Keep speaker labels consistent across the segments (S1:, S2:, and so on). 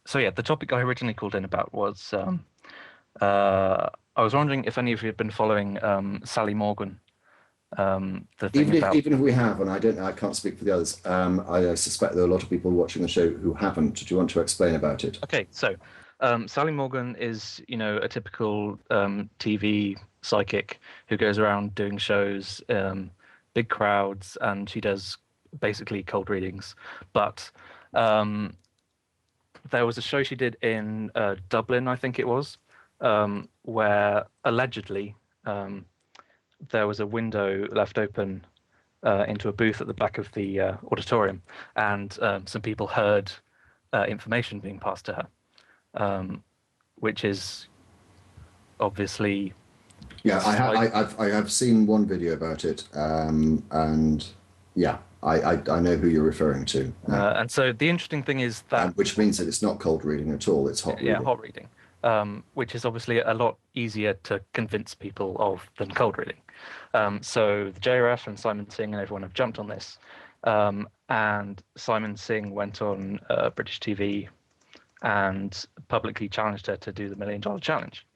S1: So yeah, the topic I originally called in about was I was wondering if any of you had been following Sally Morgan, the thing about.
S2: Even if we have, and I don't know, I can't speak for the others. I suspect there are a lot of people watching the show who haven't. Do you want to explain about it?
S1: Okay, so Sally Morgan is, a typical TV psychic who goes around doing shows, big crowds, and she does basically cold readings. But um, there was a show she did in Dublin, I think it was, where allegedly there was a window left open into a booth at the back of the auditorium, and some people heard information being passed to her, which is obviously.
S2: Yeah, I have seen one video about it, and yeah, I know who you're referring to.
S1: And so the interesting thing is that,
S2: which means that it's not cold reading at all; it's hot reading.
S1: Yeah, hot reading, which is obviously a lot easier to convince people of than cold reading. So the JRF and Simon Singh and everyone have jumped on this, and Simon Singh went on British TV and publicly challenged her to do the $1 Million Challenge,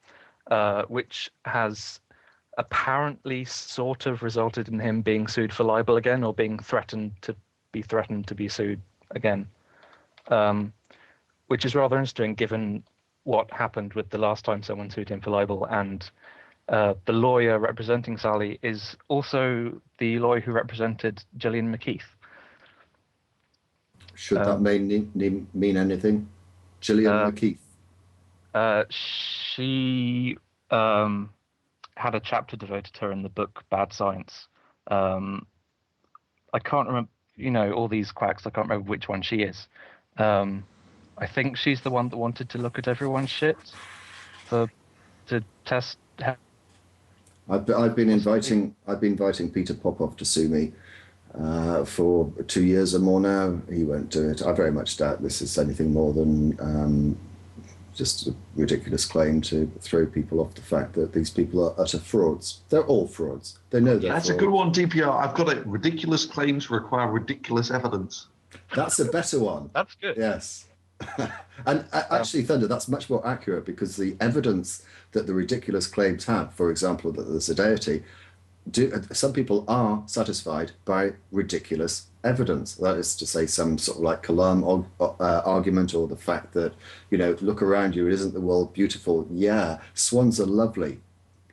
S1: which has apparently sort of resulted in him being sued for libel again, or being threatened to be sued again, which is rather interesting given what happened with the last time someone sued him for libel. And the lawyer representing Sally is also the lawyer who represented Gillian McKeith.
S2: Should that mean anything? Gillian McKeith.
S1: She had a chapter devoted to her in the book Bad Science. I can't remember, all these quacks, I can't remember which one she is. I think she's the one that wanted to look at everyone's shit to test.
S2: I've been inviting Peter Popoff to sue me for 2 years or more now. He won't do it. I very much doubt this is anything more than just a ridiculous claim to throw people off the fact that these people are utter frauds. They're all frauds. They know they're
S3: That's
S2: frauds.
S3: a good one, DPR. I've got it. Ridiculous claims require ridiculous evidence.
S2: That's a better one.
S1: That's good.
S2: Yes. And actually, Thunder, that's much more accurate, because the evidence that the ridiculous claims have, for example, that there's a deity, some people are satisfied by ridiculous evidence. That is to say, some sort of like Kalam argument, or the fact that, look around you, isn't the world beautiful? Yeah, swans are lovely.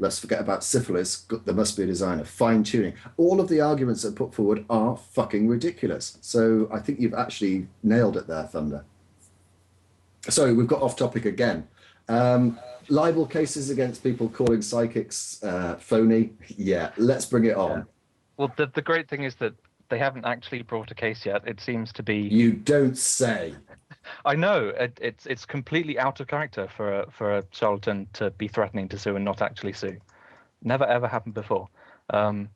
S2: Let's forget about syphilis. There must be a designer. Fine tuning. All of the arguments that are put forward are fucking ridiculous. So I think you've actually nailed it there, Thunder. Sorry, we've got off topic again. Libel cases against people calling psychics phony. Yeah, let's bring it on.
S1: Yeah. Well, the great thing is that they haven't actually brought a case yet. It seems to be.
S2: You don't say.
S1: I know it's completely out of character for a charlatan to be threatening to sue and not actually sue. Never ever happened before. But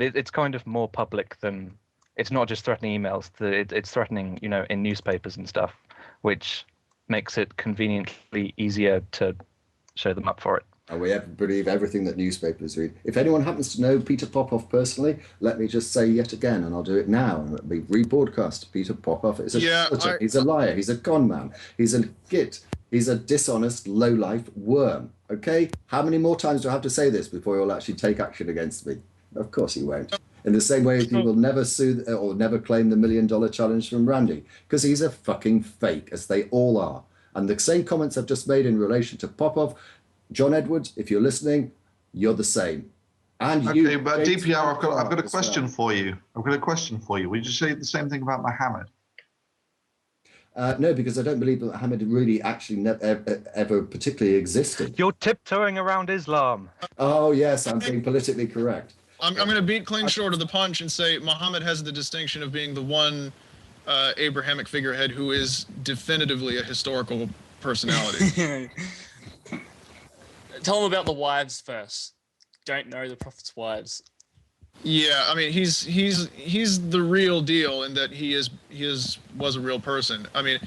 S1: it's kind of more public than. It's not just threatening emails. It's threatening, in newspapers and stuff, which makes it conveniently easier to show them up for it.
S2: And we believe everything that newspapers read. If anyone happens to know Peter Popoff personally, let me just say yet again, and I'll do it now, and it'll be rebroadcast. Peter Popoff is a charlatan. He's a liar. He's a con man. He's a git. He's a dishonest, low-life worm. Okay? How many more times do I have to say this before he'll actually take action against me? Of course he won't. In the same way as he will never sue or never claim the $1 Million Challenge from Randy, because he's a fucking fake, as they all are. And the same comments I've just made in relation to Popoff, John Edwards, if you're listening, you're the same. And
S3: okay, but DPR, I've got a question for you. I've got a question for you. Would you say the same thing about Muhammad?
S2: No, because I don't believe that Muhammad really actually ever particularly existed.
S1: You're tiptoeing around Islam.
S2: Oh yes, I'm being politically correct.
S4: I'm going to beat clean short of the punch and say Muhammad has the distinction of being the one Abrahamic figurehead who is definitively a historical personality.
S5: Tell him about the wives first. Don't know the Prophet's wives.
S4: Yeah, I mean he's the real deal in that he was a real person. I mean,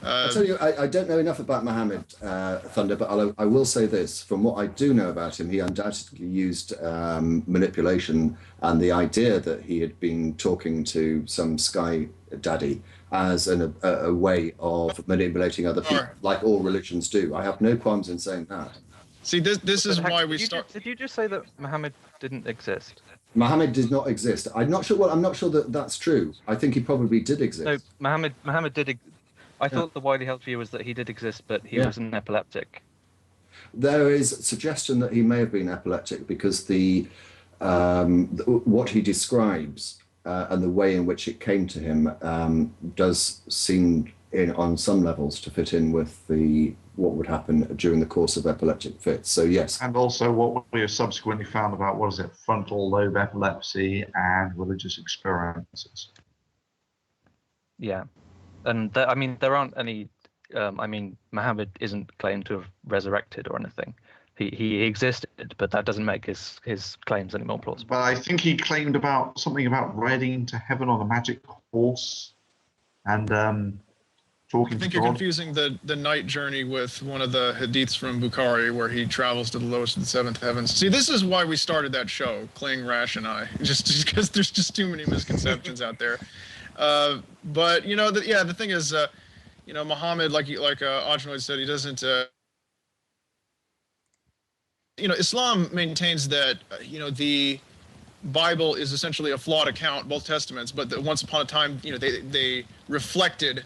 S2: I tell you, I don't know enough about Muhammad, Thunder, but I will say this: from what I do know about him, he undoubtedly used manipulation, and the idea that he had been talking to some sky daddy as a way of manipulating other people,
S4: Sure.
S2: like all religions do. I have no qualms in saying that.
S4: See, this is why we start.
S1: Did you just say that Muhammad didn't exist?
S2: Muhammad did not exist. I'm not sure. Well, I'm not sure that that's true. I think he probably did exist.
S1: No, Muhammad did. I thought the widely held view was that he did exist, but he was an epileptic.
S2: There is suggestion that he may have been epileptic because what he describes and the way in which it came to him does seem, on some levels, to fit in with what would happen during the course of epileptic fits. So yes.
S3: And also what we have subsequently found about, what is it, frontal lobe epilepsy and religious experiences.
S1: Yeah, and there aren't any. Muhammad isn't claimed to have resurrected or anything. He existed, but that doesn't make his claims any more plausible.
S3: But I think he claimed about something about riding to heaven on a magic horse and talking
S4: I think
S3: to
S4: you're
S3: God.
S4: confusing the night journey with one of the hadiths from Bukhari, where he travels to the lowest of the seventh heavens. See, this is why we started that show, Kling, Rash, and I, just because there's just too many misconceptions out there. But the thing is, Muhammad, like Ajnoid said, he doesn't. Islam maintains that the Bible is essentially a flawed account, both testaments, but that once upon a time, they reflected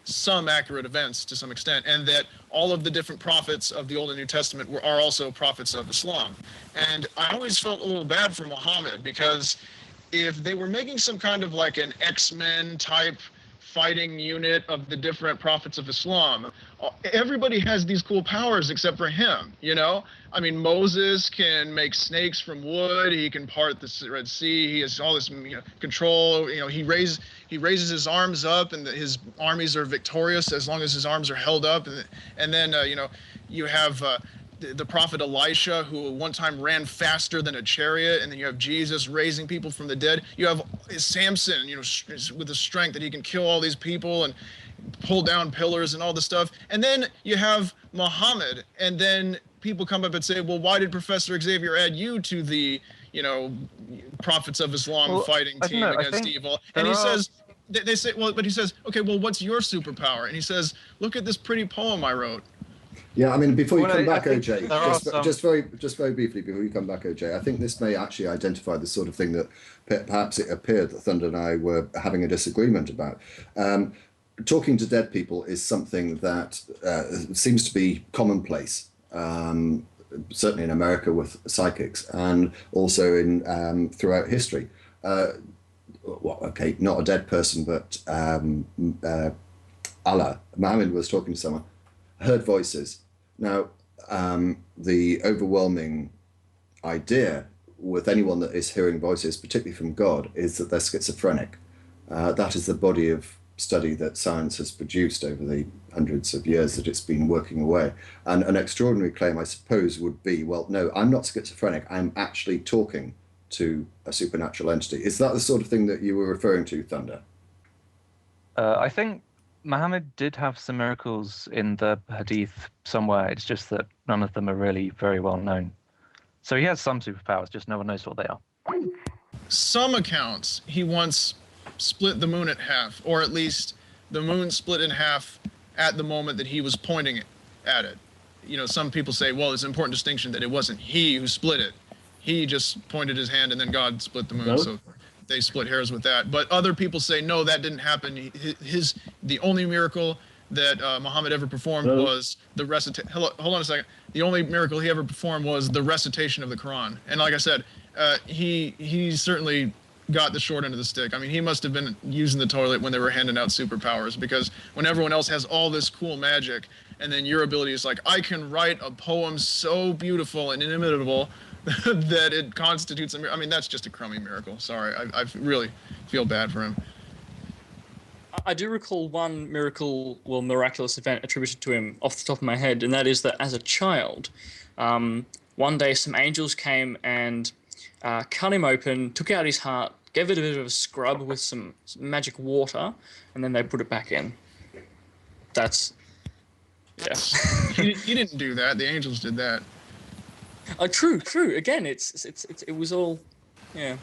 S4: some accurate events to some extent, and that all of the different prophets of the Old and New Testament are also prophets of Islam. And I always felt a little bad for Muhammad, because if they were making some kind of like an X-Men type fighting unit of the different prophets of Islam, everybody has these cool powers except for him, I mean, Moses can make snakes from wood. He can part the Red Sea. He has all this control. He raises his arms up, and his armies are victorious as long as his arms are held up. And then you have the prophet Elisha, who one time ran faster than a chariot. And then you have Jesus raising people from the dead. You have Samson, with the strength that he can kill all these people and pull down pillars and all this stuff. And then you have Muhammad, and then people come up and say, well, why did Professor Xavier add you to the, prophets of Islam fighting team against evil? And he says, they say, but he says, okay, well, what's your superpower? And he says, look at this pretty poem I wrote.
S2: Yeah, I mean, before you come back,
S1: I think
S2: OJ, just very briefly before you come back, OJ, I think this may actually identify the sort of thing that perhaps it appeared that Thunder and I were having a disagreement about. Talking to dead people is something that seems to be commonplace, certainly in America with psychics, and also in throughout history. Not a dead person, but Muhammad was talking to someone, heard voices. Now, the overwhelming idea with anyone that is hearing voices, particularly from God, is that they're schizophrenic. That is the body of study that science has produced over the hundreds of years that it's been working away. And an extraordinary claim, I suppose, would be, well, no, I'm not schizophrenic. I'm actually talking to a supernatural entity. Is that the sort of thing that you were referring to, Thunder?
S1: I think Muhammad did have some miracles in the Hadith somewhere. It's just that none of them are really very well known. So he has some superpowers, just no one knows what they are.
S4: Some accounts, he once split the moon in half, or at least the moon split in half at the moment that he was pointing at it. Some people say, well, it's an important distinction that it wasn't he who split it. He just pointed his hand and then God split the moon. No. So they split hairs with that. But other people say, no, that didn't happen. The only miracle that Muhammad ever performed was the recitation. Hold on a second. The only miracle he ever performed was the recitation of the Quran. And like I said, he certainly got the short end of the stick. I mean, he must have been using the toilet when they were handing out superpowers, because when everyone else has all this cool magic, and then your ability is like, I can write a poem so beautiful and inimitable that it constitutes a miracle. I mean, that's just a crummy miracle. Sorry, I really feel bad for him.
S5: I do recall one miraculous event attributed to him off the top of my head, and that is that as a child, one day some angels came and cut him open, took out his heart, gave it a bit of a scrub with some magic water, and then they put it back in. That's... yeah.
S4: He didn't do that. The angels did that.
S5: True. Again, it was all... yeah.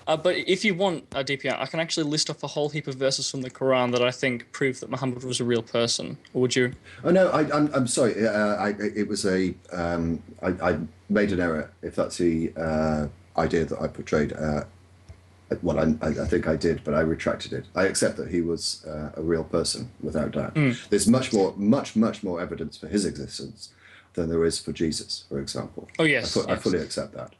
S5: But if you want a DPR, I can actually list off a whole heap of verses from the Quran that I think prove that Muhammad was a real person. Or would you?
S2: Oh no, I'm sorry. It was I made an error. If that's the idea that I portrayed, well, I think I did, but I retracted it. I accept that he was a real person, without doubt. There's much more evidence for his existence than there is for Jesus, for example.
S5: Oh yes,
S2: I fully accept that.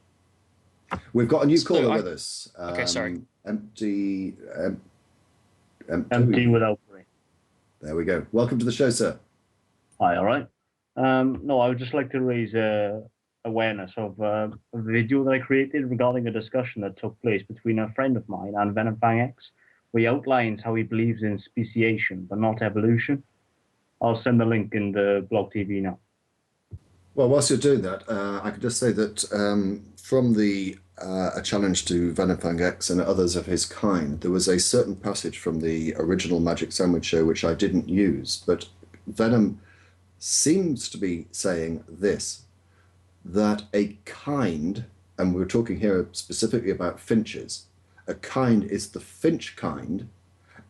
S2: We've got a new caller with us.
S5: Okay, sorry.
S2: Empty
S6: without brain.
S2: There we go. Welcome to the show, sir.
S6: Hi, all right. No, I would just like to raise awareness of a video that I created regarding a discussion that took place between a friend of mine and Venom Fang X, where he outlines how he believes in speciation but not evolution. I'll send the link in the blog TV now.
S2: Well, whilst you're doing that, I can just say that from the A Challenge to Venom Fang X and others of his kind, there was a certain passage from the original Magic Sandwich show which I didn't use, but Venom seems to be saying this, that a kind, and we're talking here specifically about finches, a kind is the finch kind,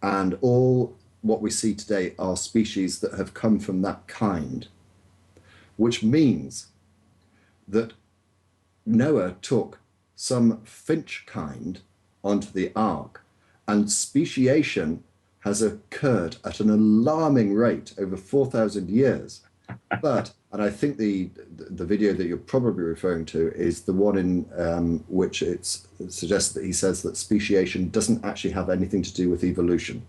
S2: and all what we see today are species that have come from that kind, which means that Noah took some finch kind onto the ark, and speciation has occurred at an alarming rate over 4,000 years. But, and I think the video that you're probably referring to is the one in which it suggests that he says that speciation doesn't actually have anything to do with evolution.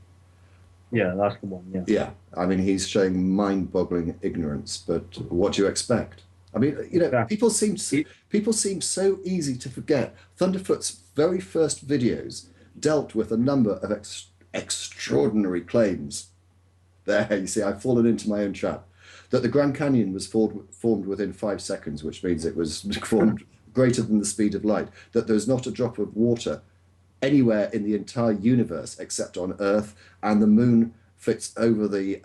S6: Yeah, that's the one, yeah.
S2: Yeah, I mean, he's showing mind-boggling ignorance, but what do you expect? I mean, you know, people seem so easy to forget. Thunderfoot's very first videos dealt with a number of extraordinary claims. There, you see, I've fallen into my own trap. That the Grand Canyon was formed within 5 seconds, which means it was formed greater than the speed of light. That there's not a drop of water anywhere in the entire universe except on Earth, and the moon fits over the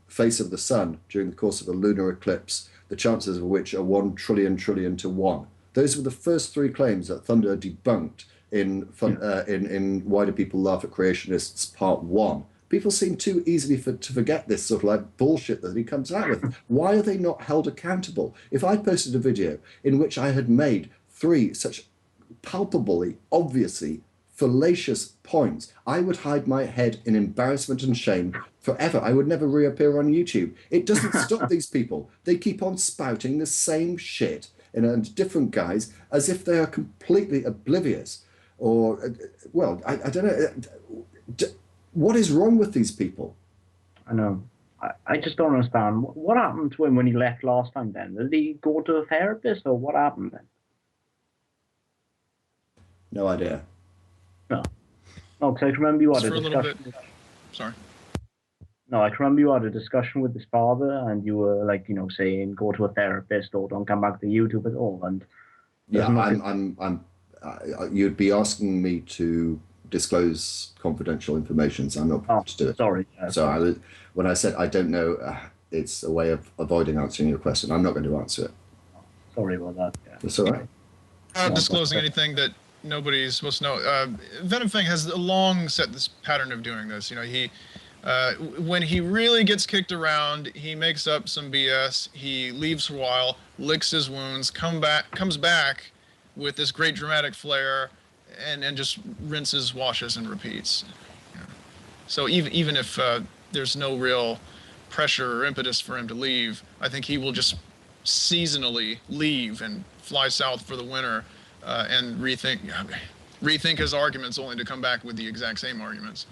S2: face of the sun during the course of a lunar eclipse, the chances of which are 1 trillion to 1. Those were the first 3 claims that Thunder debunked in Why Do People Laugh at Creationists Part 1. People seem too easily to forget this sort of like bullshit that he comes out with. Why are they not held accountable? If I posted a video in which I had made 3 such palpably, obviously fallacious points, I would hide my head in embarrassment and shame forever. I would never reappear on YouTube. It doesn't stop these people. They keep on spouting the same shit in a different guise as if they are completely oblivious. Or, well, I don't know. What is wrong with these people?
S6: I know. I just don't understand. What happened to him when he left last time then? Did he go to a therapist or what happened then?
S2: No idea.
S6: No. No, because I can remember you had
S4: Just
S6: a
S4: for a little
S6: discussion.
S4: bit. Sorry.
S6: No, I can remember you had a discussion with his father and you were like, you know, saying go to a therapist or don't come back to YouTube at all. And
S2: yeah, you'd be asking me to disclose confidential information, so I'm not prepared to do it.
S6: Sorry.
S2: So when I said I don't know, it's a way of avoiding answering your question. I'm not going to answer it.
S6: Sorry about that. Yeah.
S2: That's all right.
S4: Not disclosing anything that nobody's supposed to know. Venom Fang has long set this pattern of doing this. You know, he when he really gets kicked around, he makes up some BS. He leaves for a while, licks his wounds, comes back with this great dramatic flair, and just rinses, washes, and repeats. Yeah. So even if there's no real pressure or impetus for him to leave, I think he will just seasonally leave and fly south for the winter and rethink his arguments, only to come back with the exact same arguments.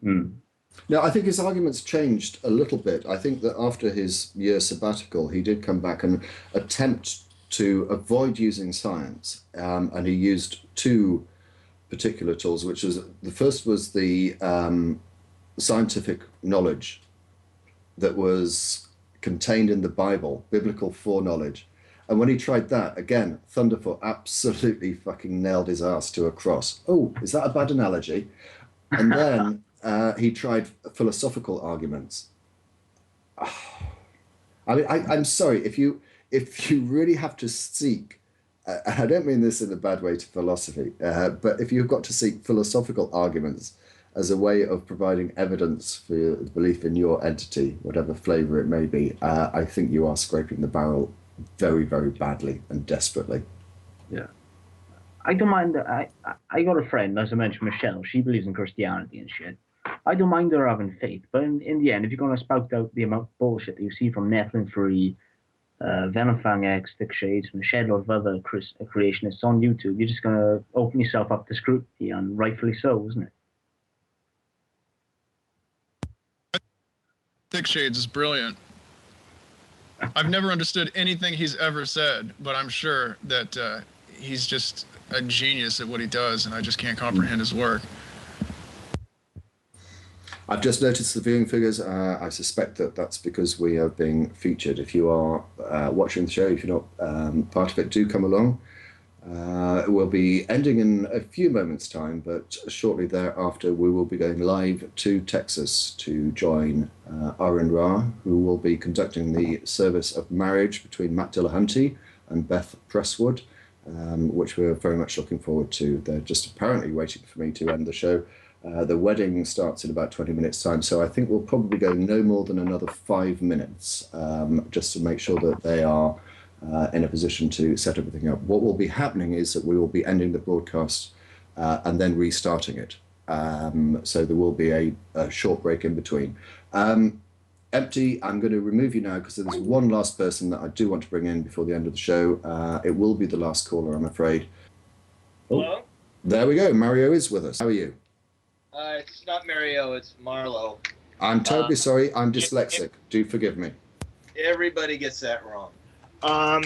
S2: Now, I think his arguments changed a little bit. I think that after his year sabbatical, he did come back and attempt to avoid using science, and he used 2 particular tools, which was, the first was the scientific knowledge that was contained in the Bible, biblical foreknowledge. And when he tried that, again, Thunderfoot absolutely fucking nailed his ass to a cross. Oh, is that a bad analogy? And then he tried philosophical arguments. I mean, I'm sorry, if you really have to seek I don't mean this in a bad way to philosophy, but if you've got to seek philosophical arguments as a way of providing evidence for your belief in your entity, whatever flavor it may be, I think you are scraping the barrel very, very badly and desperately.
S6: Yeah. I don't mind. I got a friend, as I mentioned, Michelle. She believes in Christianity and shit. I don't mind her having faith, but in the end, if you're going to spout out the amount of bullshit that you see from Nephilim 3, Venom Fang X, Thick Shades, and a shed load of other creationists on YouTube, you're just going to open yourself up to scrutiny, and rightfully so, isn't it?
S4: Thick Shades is brilliant. I've never understood anything he's ever said, but I'm sure that he's just a genius at what he does, and I just can't comprehend his work.
S2: I've just noticed the viewing figures. I suspect that that's because we are being featured. If you are watching the show, if you're not part of it, do come along. We'll be ending in a few moments' time, but shortly thereafter we will be going live to Texas to join Aaron Ra, who will be conducting the service of marriage between Matt Dillahunty and Beth Presswood, which we're very much looking forward to. They're just apparently waiting for me to end the show. The wedding starts in about 20 minutes' time, so I think we'll probably go no more than another 5 minutes, just to make sure that they are in a position to set everything up. What will be happening is that we will be ending the broadcast and then restarting it. So there will be a short break in between. Empty, I'm going to remove you now because there's one last person that I do want to bring in before the end of the show. It will be the last caller, I'm afraid.
S7: Hello?
S2: There we go. Mario is with us. How are you?
S7: It's not Mario, it's Marlo.
S2: I'm terribly sorry. I'm dyslexic. Do forgive me.
S7: Everybody gets that wrong. I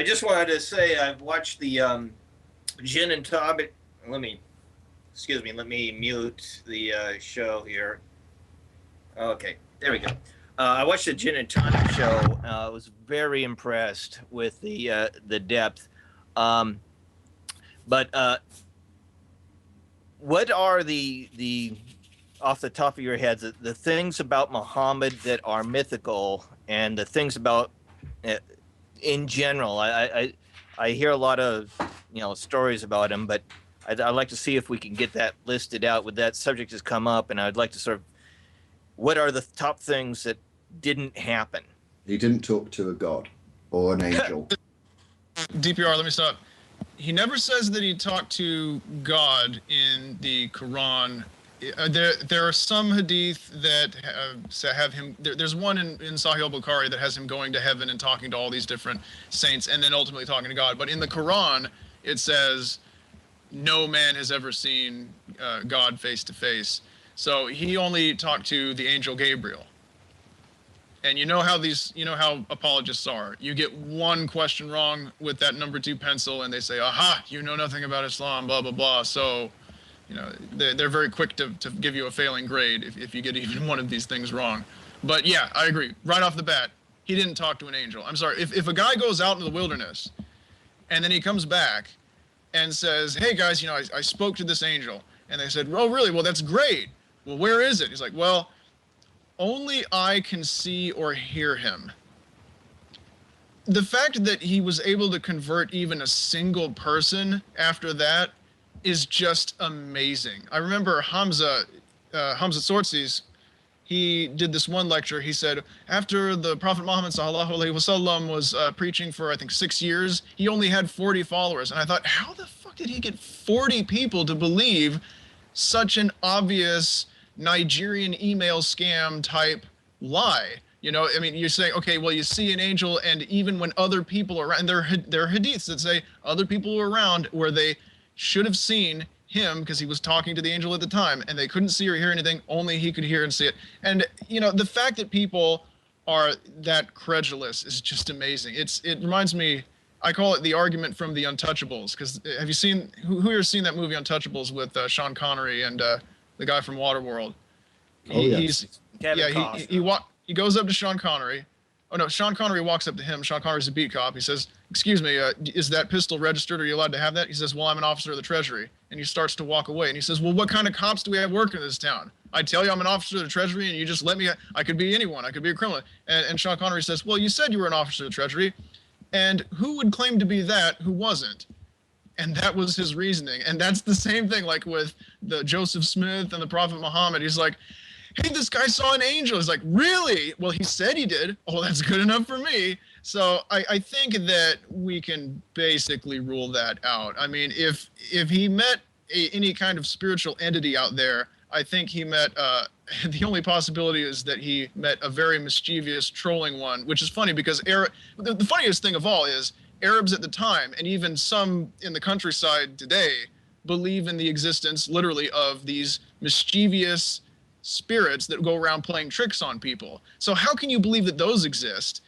S7: just wanted to say I've watched the Gin and Tonic. Let me mute the show here. Okay, there we go. I watched the Gin and Tonic show. I was very impressed with the depth. But what are the off the top of your heads the things about Muhammad that are mythical and the things about in general? I hear a lot of stories about him, but I'd like to see if we can get that listed out. With that subject has come up, and I'd like to sort of, what are the top things that didn't happen?
S2: He didn't talk to a god or an angel.
S4: DPR, let me stop. He never says that he talked to God in the Quran. There are some hadith that have him. There's one in Sahih al-Bukhari that has him going to heaven and talking to all these different saints and then ultimately talking to God. But in the Quran, it says no man has ever seen God face to face. So he only talked to the angel Gabriel. And you know how apologists are. You get one question wrong with that number 2 pencil and they say, aha, you know nothing about Islam, blah, blah, blah. So, they're very quick to give you a failing grade if you get even one of these things wrong. But yeah, I agree. Right off the bat, he didn't talk to an angel. I'm sorry. If a guy goes out into the wilderness and then he comes back and says, hey guys, I spoke to this angel. And they said, oh, really? Well, that's great. Well, where is it? He's like, well, only I can see or hear him. The fact that he was able to convert even a single person after that is just amazing. I remember Hamza Sortsis, he did this one lecture. He said, after the Prophet Muhammad sallallahu alaihi wasallam was preaching for, I think, 6 years, he only had 40 followers. And I thought, how the fuck did he get 40 people to believe such an obvious Nigerian email scam type lie? You're saying, okay, well, you see an angel, and even when other people are around, and there are hadiths that say other people were around where they should have seen him because he was talking to the angel at the time, and they couldn't see or hear anything, only he could hear and see it. And the fact that people are that credulous is just amazing. It reminds me, I call it the argument from The Untouchables, because have you seen, who here has seen that movie Untouchables with Sean Connery and the guy from Waterworld? He goes up to Sean Connery. Oh no, Sean Connery walks up to him. Sean Connery's a beat cop. He says, excuse me, is that pistol registered? Are you allowed to have that? He says, well, I'm an officer of the Treasury. And he starts to walk away. And he says, well, what kind of cops do we have working in this town? I tell you I'm an officer of the Treasury, and you just let me, I could be anyone. I could be a criminal. And Sean Connery says, well, you said you were an officer of the Treasury. And who would claim to be that who wasn't? And that was his reasoning. And that's the same thing like with the Joseph Smith and the Prophet Muhammad. He's like, hey, this guy saw an angel. He's like, really? Well, he said he did. Oh, that's good enough for me. So I think that we can basically rule that out. I mean, if he met any kind of spiritual entity out there, I think he met, the only possibility is that he met a very mischievous, trolling one, which is funny because the funniest thing of all is Arabs at the time, and even some in the countryside today, believe in the existence, literally, of these mischievous spirits that go around playing tricks on people. So how can you believe that those exist?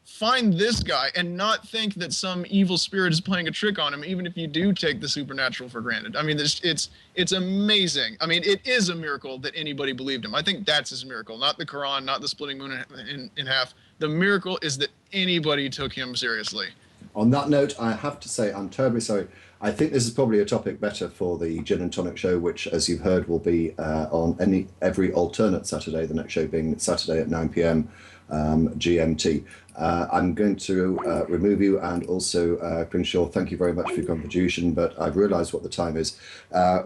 S4: Find this guy and not think that some evil spirit is playing a trick on him, even if you do take the supernatural for granted. I mean, it's amazing. I mean, it is a miracle that anybody believed him. I think that's his miracle, not the Quran, not the splitting moon in half. The miracle is that anybody took him seriously.
S2: On that note, I have to say I'm terribly sorry. I think this is probably a topic better for the Gin and Tonic show, which, as you've heard, will be on every alternate Saturday, the next show being Saturday at 9 p.m. GMT. I'm going to remove you, and also, Crenshaw, thank you very much for your contribution, but I've realised what the time is.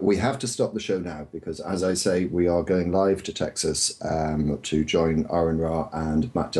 S2: We have to stop the show now because, as I say, we are going live to Texas to join Aaron Ra and Matt